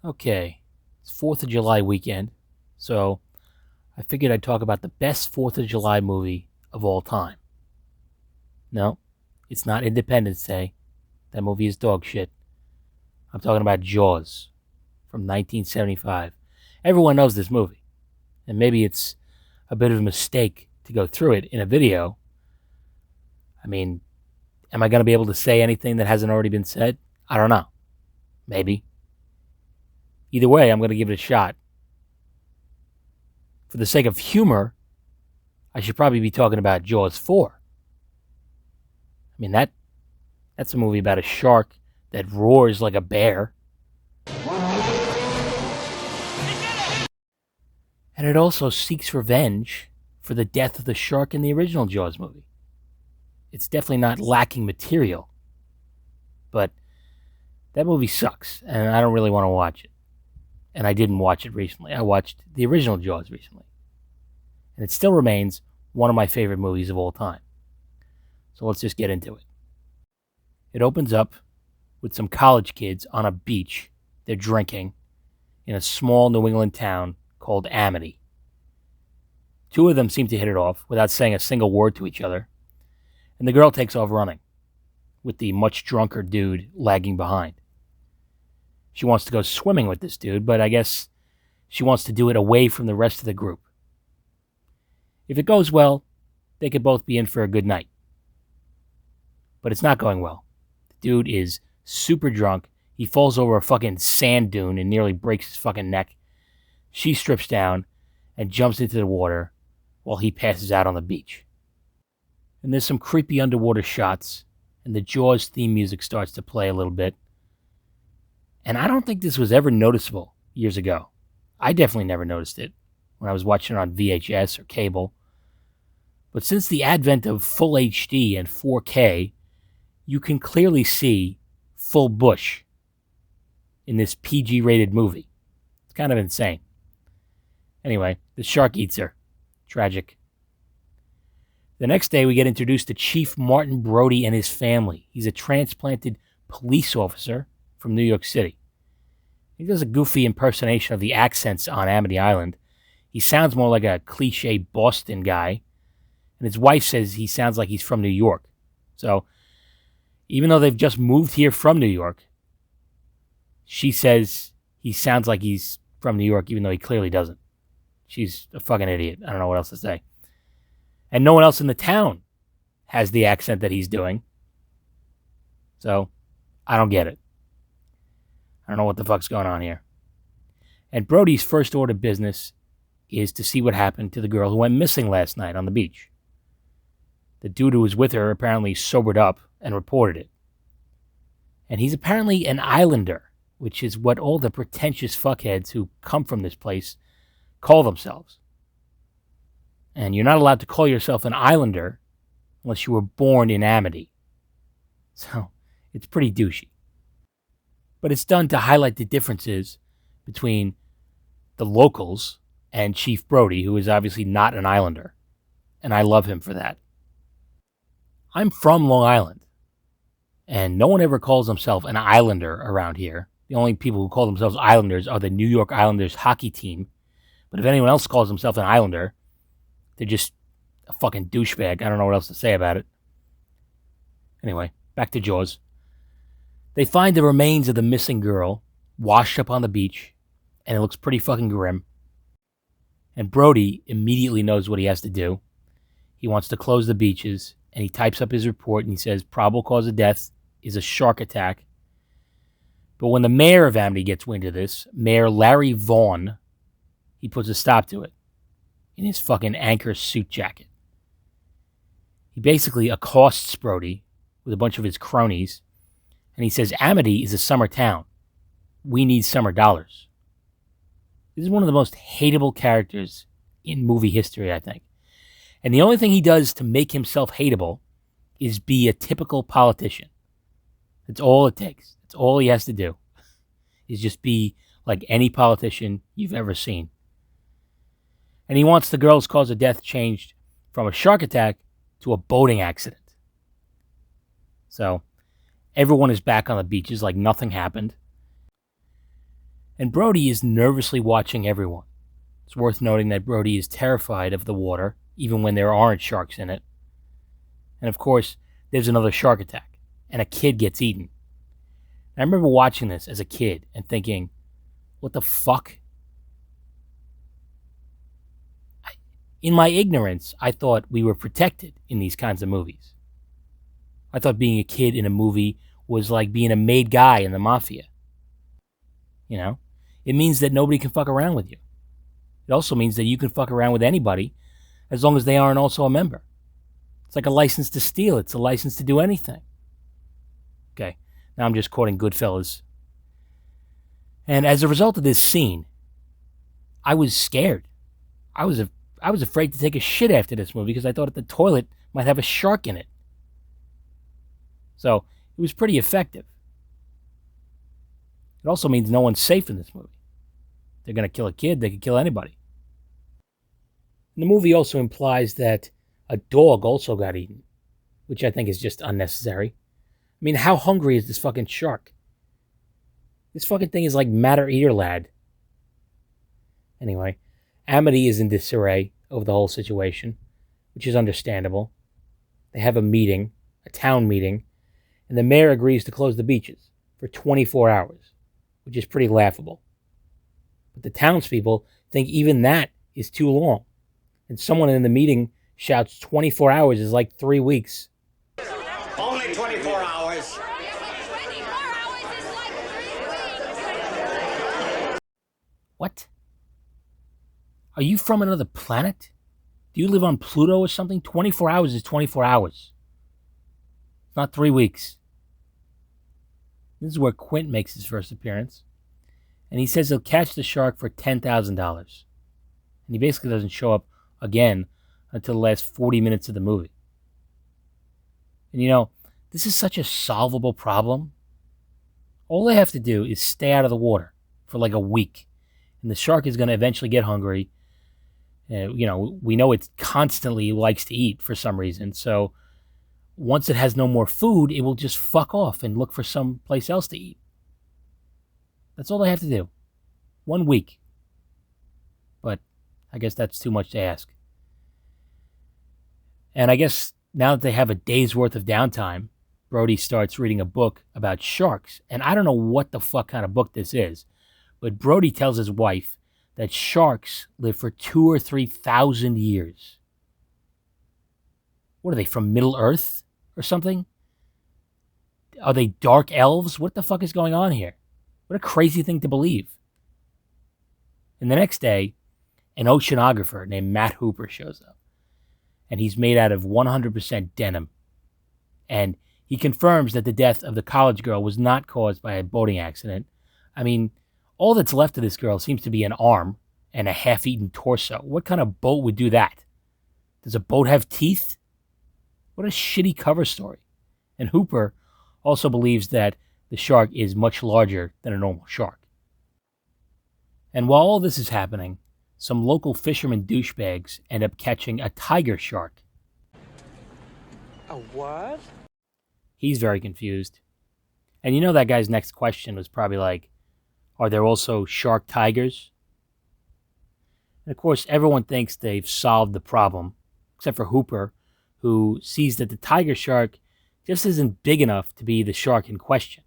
Okay, it's 4th of July weekend, so I figured I'd talk about the best 4th of July movie of all time. No, it's not Independence Day. That movie is dog shit. I'm talking about Jaws from 1975. Everyone knows this movie, and maybe it's a bit of a mistake to go through it in a video. I mean, am I going to be able to say anything that hasn't already been said? I don't know. Maybe. Either way, I'm going to give it a shot. For the sake of humor, I should probably be talking about Jaws 4. I mean, that's a movie about a shark that roars like a bear. And it also seeks revenge for the death of the shark in the original Jaws movie. It's definitely not lacking material, but that movie sucks, and I don't really want to watch it. And I didn't watch it recently. I watched the original Jaws recently. And it still remains one of my favorite movies of all time. So let's just get into it. It opens up with some college kids on a beach. They're drinking in a small New England town called Amity. Two of them seem to hit it off without saying a single word to each other. And the girl takes off running, with the much drunker dude lagging behind. She wants to go swimming with this dude, but I guess she wants to do it away from the rest of the group. If it goes well, they could both be in for a good night. But it's not going well. The dude is super drunk. He falls over a fucking sand dune and nearly breaks his fucking neck. She strips down and jumps into the water while he passes out on the beach. And there's some creepy underwater shots, and the Jaws theme music starts to play a little bit. And I don't think this was ever noticeable years ago. I definitely never noticed it when I was watching it on VHS or cable. But since the advent of full HD and 4K, you can clearly see full bush in this PG-rated movie. It's kind of insane. Anyway, the shark eats her. Tragic. The next day, we get introduced to Chief Martin Brody and his family. He's a transplanted police officer from New York City. He does a goofy impersonation of the accents on Amity Island. He sounds more like a cliche Boston guy, and his wife says he sounds like he's from New York. So, even though they've just moved here from New York, she says he sounds like he's from New York, even though he clearly doesn't. She's a fucking idiot. I don't know what else to say. And no one else in the town has the accent that he's doing. So, I don't get it. I don't know what the fuck's going on here. And Brody's first order of business is to see what happened to the girl who went missing last night on the beach. The dude who was with her apparently sobered up and reported it. And he's apparently an islander, which is what all the pretentious fuckheads who come from this place call themselves. And you're not allowed to call yourself an islander unless you were born in Amity. So, it's pretty douchey. But it's done to highlight the differences between the locals and Chief Brody, who is obviously not an islander. And I love him for that. I'm from Long Island, and no one ever calls himself an islander around here. The only people who call themselves islanders are the New York Islanders hockey team. But if anyone else calls himself an islander, they're just a fucking douchebag. I don't know what else to say about it. Anyway, back to Jaws. They find the remains of the missing girl washed up on the beach, and it looks pretty fucking grim. And Brody immediately knows what he has to do. He wants to close the beaches, and he types up his report, and he says probable cause of death is a shark attack. But when the mayor of Amity gets wind of this, Mayor Larry Vaughn, he puts a stop to it in his fucking anchor suit jacket. He basically accosts Brody with a bunch of his cronies, and he says, Amity is a summer town. We need summer dollars. This is one of the most hateable characters in movie history, I think. And the only thing he does to make himself hateable is be a typical politician. That's all it takes. That's all he has to do, is just be like any politician you've ever seen. And he wants the girl's cause of death changed from a shark attack to a boating accident. So, everyone is back on the beaches like nothing happened. And Brody is nervously watching everyone. It's worth noting that Brody is terrified of the water, even when there aren't sharks in it. And of course, there's another shark attack, and a kid gets eaten. And I remember watching this as a kid and thinking, what the fuck? In my ignorance, I thought we were protected in these kinds of movies. I thought being a kid in a movie was like being a made guy in the mafia. You know? It means that nobody can fuck around with you. It also means that you can fuck around with anybody as long as they aren't also a member. It's like a license to steal. It's a license to do anything. Okay, now I'm just quoting Goodfellas. And as a result of this scene, I was scared. I was afraid to take a shit after this movie because I thought the toilet might have a shark in it. So it was pretty effective. It also means no one's safe in this movie. They're going to kill a kid, they could kill anybody. And the movie also implies that a dog also got eaten, which I think is just unnecessary. I mean, how hungry is this fucking shark? This fucking thing is like Matter-Eater Lad. Anyway, Amity is in disarray over the whole situation, which is understandable. They have a meeting, a town meeting, and the mayor agrees to close the beaches for 24 hours, which is pretty laughable. But the townspeople think even that is too long, and someone in the meeting shouts 24 hours is like 3 weeks. Only 24 hours. What? Are you from another planet? Do you live on Pluto or something? 24 hours is 24 hours. It's not 3 weeks. This is where Quint makes his first appearance. And he says he'll catch the shark for $10,000. And he basically doesn't show up again until the last 40 minutes of the movie. And you know, this is such a solvable problem. All they have to do is stay out of the water for like a week. And the shark is going to eventually get hungry. You know, we know it constantly likes to eat for some reason. So once it has no more food, it will just fuck off and look for some place else to eat. That's all they have to do. 1 week. But I guess that's too much to ask. And I guess now that they have a day's worth of downtime, Brody starts reading a book about sharks. And I don't know what the fuck kind of book this is, but Brody tells his wife that sharks live for 2,000 or 3,000 years. What are they, from Middle Earth or something? Are they dark elves? What the fuck is going on here? What a crazy thing to believe. And the next day, an oceanographer named Matt Hooper shows up. And he's made out of 100% denim. And he confirms that the death of the college girl was not caused by a boating accident. I mean, all that's left of this girl seems to be an arm and a half-eaten torso. What kind of boat would do that? Does a boat have teeth? What a shitty cover story. And Hooper also believes that the shark is much larger than a normal shark. And while all this is happening, some local fishermen douchebags end up catching a tiger shark. A what? He's very confused. And you know that guy's next question was probably like, are there also shark tigers? And of course, everyone thinks they've solved the problem, except for Hooper, who sees that the tiger shark just isn't big enough to be the shark in question.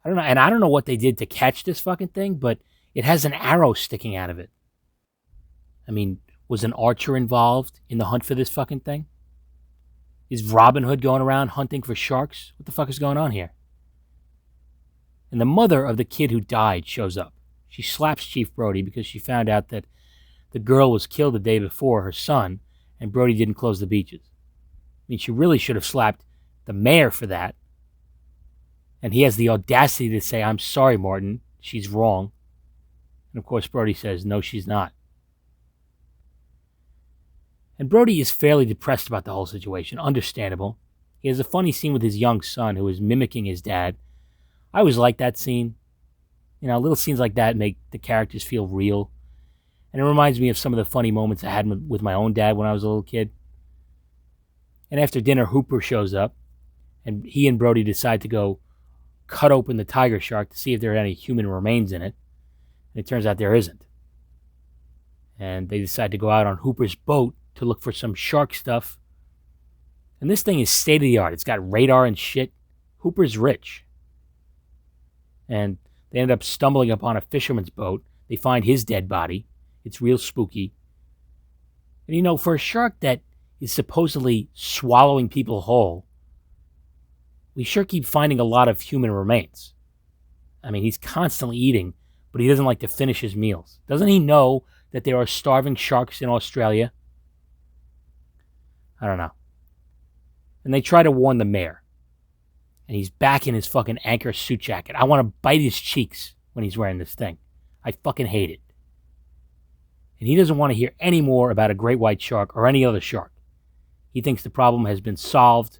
I don't know what they did to catch this fucking thing, but it has an arrow sticking out of it. I mean, was an archer involved in the hunt for this fucking thing? Is Robin Hood going around hunting for sharks? What the fuck is going on here? And the mother of the kid who died shows up. She slaps Chief Brody because she found out that the girl was killed the day before, her son, and Brody didn't close the beaches. I mean, she really should have slapped the mayor for that. And he has the audacity to say, I'm sorry, Martin, she's wrong. And of course, Brody says, no, she's not. And Brody is fairly depressed about the whole situation, understandable. He has a funny scene with his young son who is mimicking his dad. I always like that scene. You know, little scenes like that make the characters feel real. And it reminds me of some of the funny moments I had with my own dad when I was a little kid. And after dinner, Hooper shows up, and he and Brody decide to go cut open the tiger shark to see if there are any human remains in it. And it turns out there isn't. And they decide to go out on Hooper's boat to look for some shark stuff. And this thing is state-of-the-art. It's got radar and shit. Hooper's rich. And they end up stumbling upon a fisherman's boat. They find his dead body. It's real spooky. And you know, for a shark that is supposedly swallowing people whole, we sure keep finding a lot of human remains. I mean, he's constantly eating, but he doesn't like to finish his meals. Doesn't he know that there are starving sharks in Australia? I don't know. And they try to warn the mayor. And he's back in his fucking anchor suit jacket. I want to bite his cheeks when he's wearing this thing. I fucking hate it. And he doesn't want to hear any more about a great white shark or any other shark. He thinks the problem has been solved,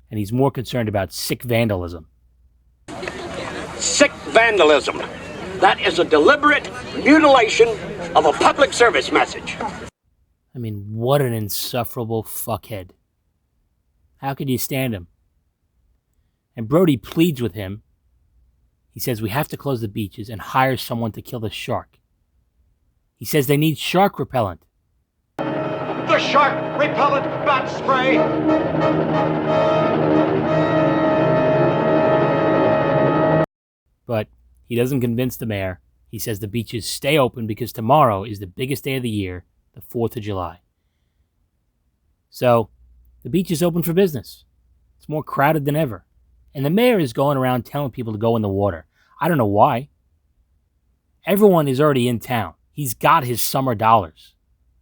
and he's more concerned about sick vandalism. Sick vandalism. That is a deliberate mutilation of a public service message. I mean, what an insufferable fuckhead. How could you stand him? And Brody pleads with him. He says we have to close the beaches and hire someone to kill the shark. He says they need shark repellent. The shark repellent bat spray. But he doesn't convince the mayor. He says the beaches stay open because tomorrow is the biggest day of the year, the 4th of July. So, the beach is open for business. It's more crowded than ever. And the mayor is going around telling people to go in the water. I don't know why. Everyone is already in town. He's got his summer dollars.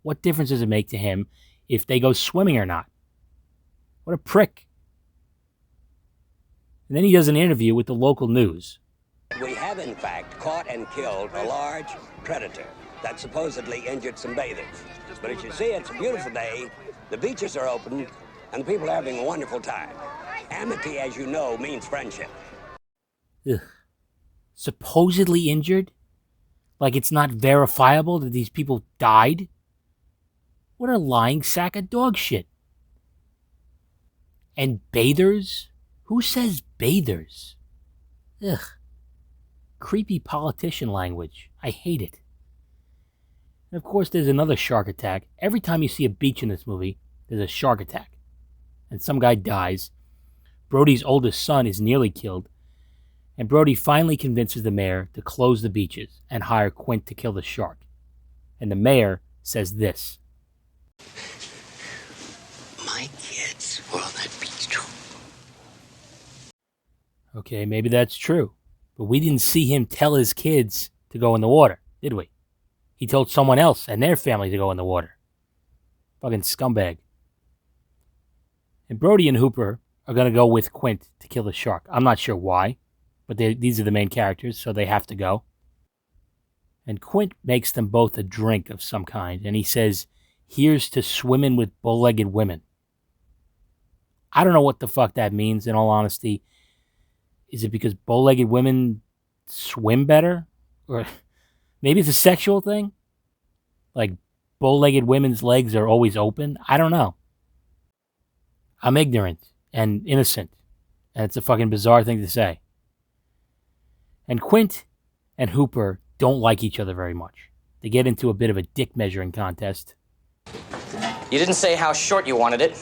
What difference does it make to him if they go swimming or not? What a prick. And then he does an interview with the local news. We have, in fact, caught and killed a large predator that supposedly injured some bathers. But as you see, it's a beautiful day, the beaches are open, and the people are having a wonderful time. Amity, as you know, means friendship. Ugh. Supposedly injured? Like it's not verifiable that these people died? What a lying sack of dog shit. And bathers? Who says bathers? Ugh. Creepy politician language. I hate it. And of course, there's another shark attack. Every time you see a beach in this movie, there's a shark attack. And some guy dies. Brody's oldest son is nearly killed. And Brody finally convinces the mayor to close the beaches and hire Quint to kill the shark. And the mayor says this. My kids were on that beach too. Okay, maybe that's true. But we didn't see him tell his kids to go in the water, did we? He told someone else and their family to go in the water. Fucking scumbag. And Brody and Hooper are going to go with Quint to kill the shark. I'm not sure why, but these are the main characters, so they have to go. And Quint makes them both a drink of some kind, and he says, "Here's to swimming with bull-legged women." I don't know what the fuck that means, in all honesty. Is it because bull-legged women swim better? Or maybe it's a sexual thing? Like, bull-legged women's legs are always open? I don't know. I'm ignorant and innocent, and it's a fucking bizarre thing to say. And Quint and Hooper don't like each other very much. They get into a bit of a dick measuring contest. You didn't say how short you wanted it.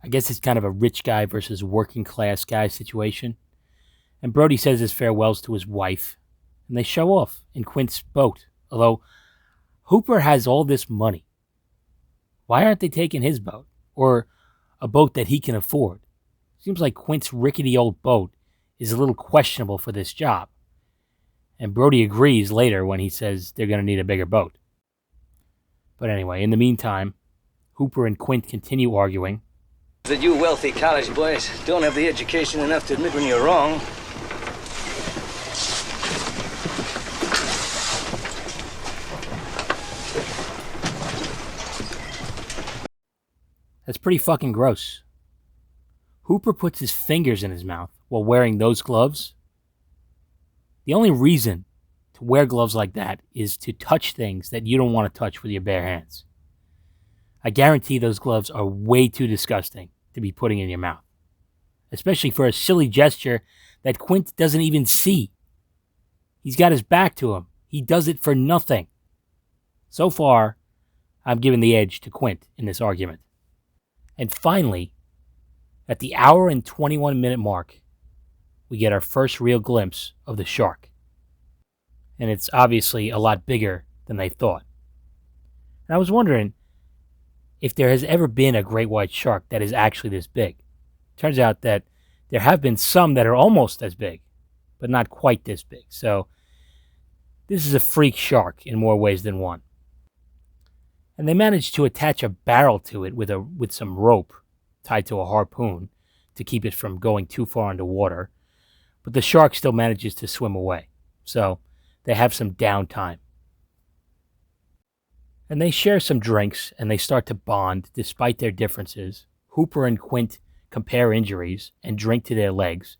I guess it's kind of a rich guy versus working class guy situation. And Brody says his farewells to his wife, and they show off in Quint's boat. Although Hooper has all this money. Why aren't they taking his boat? Or a boat that he can afford? Seems like Quint's rickety old boat is a little questionable for this job. And Brody agrees later when he says they're going to need a bigger boat. But anyway, in the meantime, Hooper and Quint continue arguing. That you wealthy college boys don't have the education enough to admit when you're wrong. That's pretty fucking gross. Hooper puts his fingers in his mouth while wearing those gloves. The only reason to wear gloves like that is to touch things that you don't want to touch with your bare hands. I guarantee those gloves are way too disgusting to be putting in your mouth. especially for a silly gesture that Quint doesn't even see. He's got his back to him. He does it for nothing. So far, I'm giving the edge to Quint in this argument. And finally, at the hour and 21-minute mark, we get our first real glimpse of the shark. And it's obviously a lot bigger than they thought. And I was wondering if there has ever been a great white shark that is actually this big. Turns out that there have been some that are almost as big, but not quite this big. So this is a freak shark in more ways than one. And they managed to attach a barrel to it with some rope tied to a harpoon to keep it from going too far underwater. But the shark still manages to swim away. So they have some downtime. And they share some drinks, and they start to bond despite their differences. Hooper and Quint compare injuries and drink to their legs.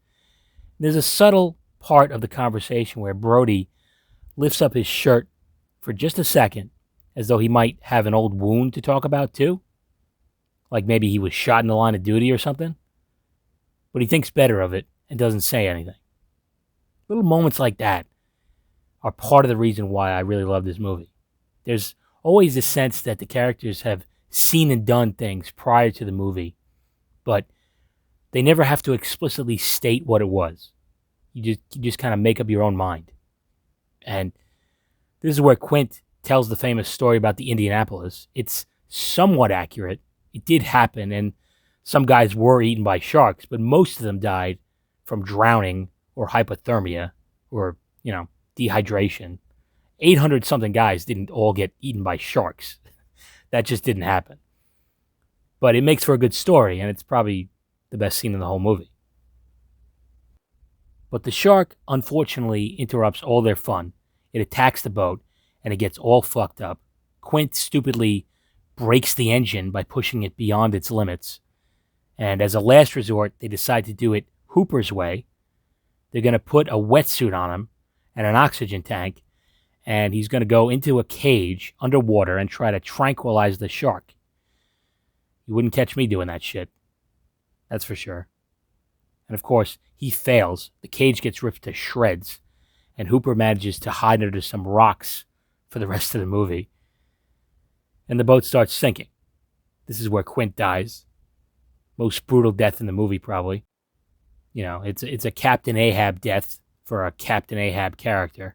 There's a subtle part of the conversation where Brody lifts up his shirt for just a second, as though he might have an old wound to talk about too. Like maybe he was shot in the line of duty or something. But he thinks better of it and doesn't say anything. Little moments like that are part of the reason why I really love this movie. There's always a sense that the characters have seen and done things prior to the movie, but they never have to explicitly state what it was. You just kind of make up your own mind. And this is where Quint tells the famous story about the Indianapolis. It's somewhat accurate. It did happen, and some guys were eaten by sharks, but most of them died from drowning or hypothermia or, dehydration. 800-something guys didn't all get eaten by sharks. That just didn't happen. But it makes for a good story, and it's probably the best scene in the whole movie. But the shark, unfortunately, interrupts all their fun. It attacks the boat, and it gets all fucked up. Quint stupidly breaks the engine by pushing it beyond its limits. And as a last resort, they decide to do it Hooper's way. They're going to put a wetsuit on him and an oxygen tank, and he's going to go into a cage underwater and try to tranquilize the shark. You wouldn't catch me doing that shit. That's for sure. And of course, he fails. The cage gets ripped to shreds, and Hooper manages to hide under some rocks for the rest of the movie. And the boat starts sinking. This is where Quint dies. Most brutal death in the movie, probably. It's a Captain Ahab death for a Captain Ahab character.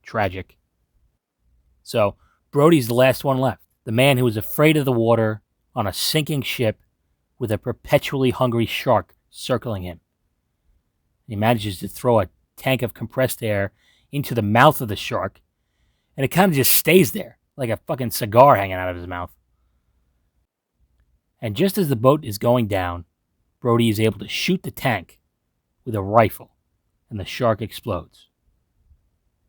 Tragic. So, Brody's the last one left. The man who was afraid of the water on a sinking ship with a perpetually hungry shark circling him. He manages to throw a tank of compressed air into the mouth of the shark, and it kind of just stays there, like a fucking cigar hanging out of his mouth. And just as the boat is going down, Brody is able to shoot the tank with a rifle, and the shark explodes.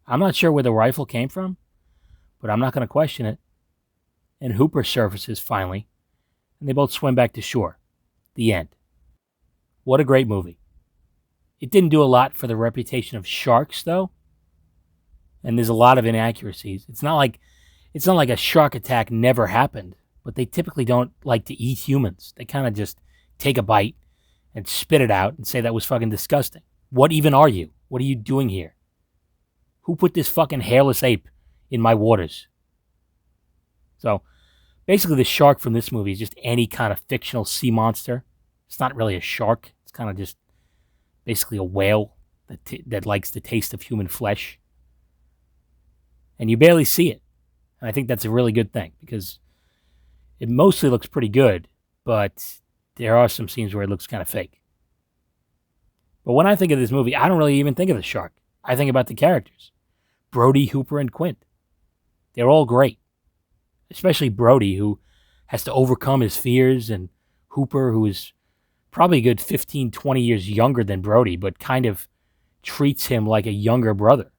I'm not sure where the rifle came from, but I'm not going to question it. And Hooper surfaces finally, and they both swim back to shore. The end. What a great movie. It didn't do a lot for the reputation of sharks, though, and there's a lot of inaccuracies. It's not like a shark attack never happened, but they typically don't like to eat humans. They kind of just take a bite and spit it out and say that was fucking disgusting. What even are you? What are you doing here? Who put this fucking hairless ape in my waters? So, basically the shark from this movie is just any kind of fictional sea monster. It's not really a shark. It's kind of just basically a whale that likes the taste of human flesh. And you barely see it. And I think that's a really good thing, because it mostly looks pretty good, but there are some scenes where it looks kind of fake. But when I think of this movie, I don't really even think of the shark. I think about the characters. Brody, Hooper, and Quint. They're all great. Especially Brody, who has to overcome his fears, and Hooper, who is probably a good 15, 20 years younger than Brody, but kind of treats him like a younger brother.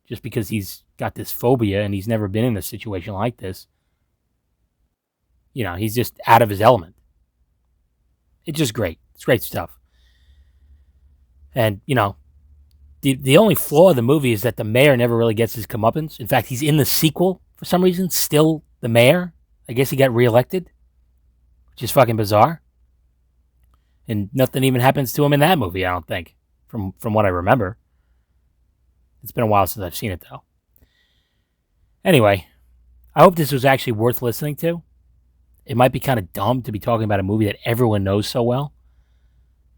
Just because he's got this phobia and he's never been in a situation like this. He's just out of his element. It's just great. It's great stuff. And, the only flaw of the movie is that the mayor never really gets his comeuppance. In fact, he's in the sequel for some reason, still the mayor. I guess he got reelected, which is fucking bizarre. And nothing even happens to him in that movie, I don't think, from what I remember. It's been a while since I've seen it, though. Anyway, I hope this was actually worth listening to. It might be kind of dumb to be talking about a movie that everyone knows so well,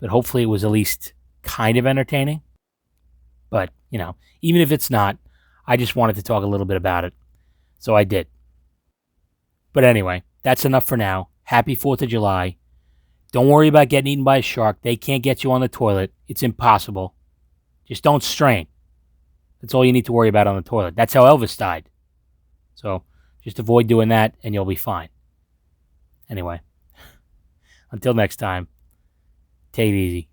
but hopefully it was at least kind of entertaining. But, even if it's not, I just wanted to talk a little bit about it, so I did. But anyway, that's enough for now. Happy 4th of July. Don't worry about getting eaten by a shark. They can't get you on the toilet. It's impossible. Just don't strain. That's all you need to worry about on the toilet. That's how Elvis died. So just avoid doing that and you'll be fine. Anyway, until next time, take it easy.